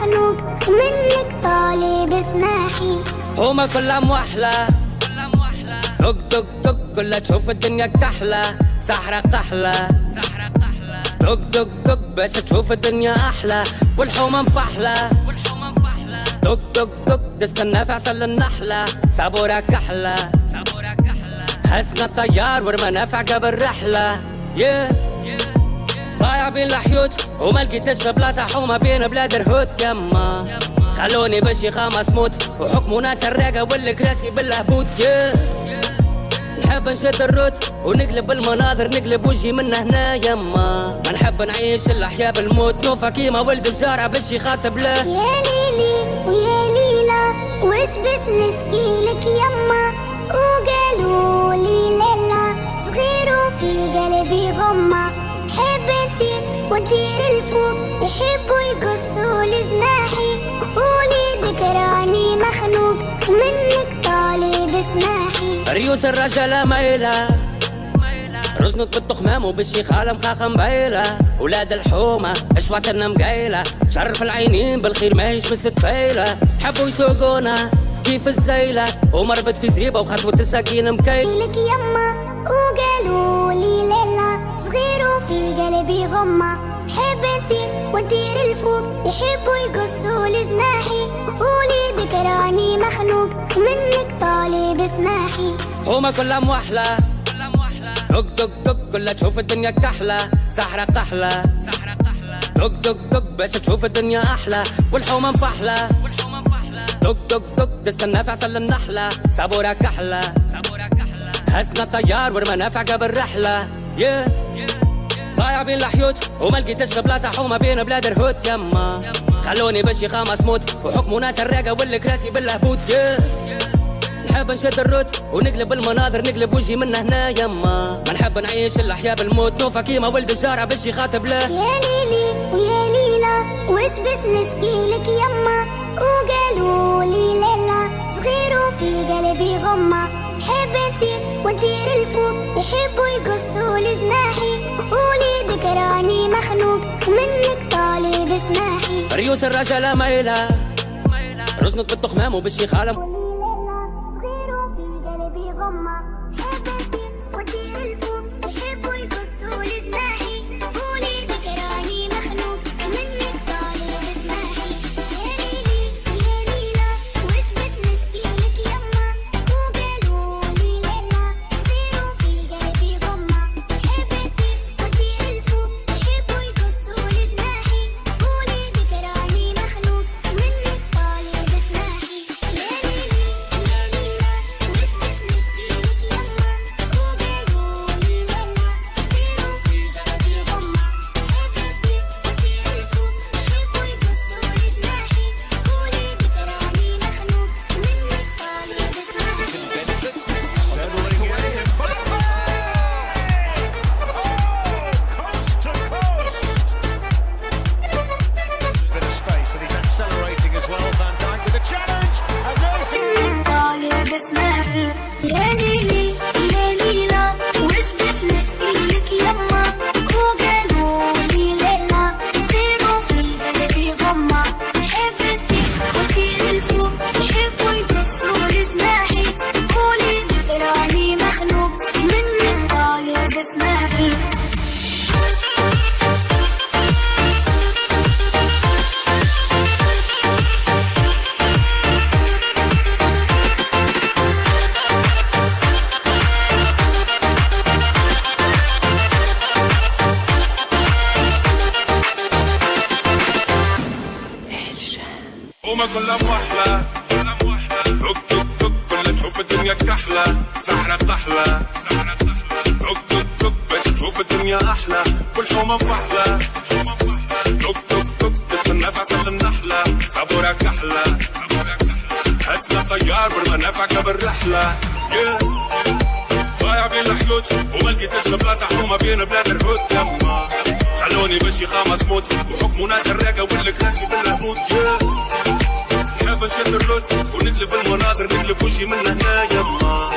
مخنوق منك طالب اسماحي. هما كلها موحلة دق دق دق كلها تشوف الدنيا كحلة سحرة قحلة دق دق دق باش تشوف الدنيا أحلى والحومة مفحلة دق دق دق تستنى في عسل النحلة صابورة كحلة هزنا الطيار ورمانا في عقب الرحلة ضايع بين الحيوت وما لقيتش بلاصة حومة بين بلاد الهوت يما خلوني بشي خامس موت وحكموا ناس الراقة والكراسي بالهبوط نحب نشد الروت ونقلب المناظر نقلب وجهي من هنا يما ما نحب نعيش الأحياء بالموت نوفا كيما ولد الجارة بشي خاطب له. يا ليلي ويا ليلى وش باش نسقيلك يما وقالوا لي ليلى صغير وفي قلبي غمة حب نطير ونطير الفوق يحبوا يقصوا لجناحي قولي ذكراني مخنوق منك طالب اسماحي. ريوس الرجالة مايلة رزنت بالتخمام وبالشي خالة مخاخة مبايلة ولاد الحومة اشواتنا مقايلة شرف العينين بالخير ماهيش بس تفايلة حبوا يسوقونا كيف الزايلة ومربط في زريبة وخطوة السكين مكايلة لك يما وقالوا لي ليلى صغير وفي قلبي غمة حب نطير ونطير الفوق يحبوا يقصوا لجناحي قولي ذكراني مخنوق منك طالب اسماحي. هما كلها موحلة دق دق دق كلها تشوف الدنيا كحلة سحرة قحلة دق دق دق باش تشوف الدنيا أحلى والحومة مفحلة دق دق دق تستنى في عسل النحلة صابورة كحلة هزنا الطيار ورمانا في عقب الرحلة ضايع بين الحيوت وما لقيتش بلاصة حومة بين بلاد الهوت يما خلوني بشي خامس موت وحكموا ناس الراقة والكراسي بالهبوط نحب نشد الروت ونقلب المناظر نقلب وجهي من هنا يما ما نحب نعيش الأحياء بالموت نوفا كيما ولد الجارة بشي خاطب له. يا ليلي ويا ليلى وش باش نسقيلك يما وقالوا لي ليلى صغير وفي قلبي غمة حب نطير ونطير الفوق يحبوا يقصوا لجناحي قولي ذكراني مخنوق منك طالب اسماحي. ريوس الرجالة مايلة رزنت بالتخمام وبالشي خالة هما كلها موحلة دق دق دق كلها تشوف الدنيا كحلة سحرة قحلة دق دق دق باش تشوف الدنيا أحلى والحومة مفحلة دق دق دق تستنى في عسل النحلة صابورة كحلة هزنا الطيار ورمانا في عقب الرحلة ضايع بين الحيوت وما لقيتش بلاصة حومة بين بلاد الهوت يما خلوني بشي خامس موت وحكموا ناس الراقة والكراسي بالهبوط نحب نشد الروت ونقلب المناظر نقلب وجهي من هنا يما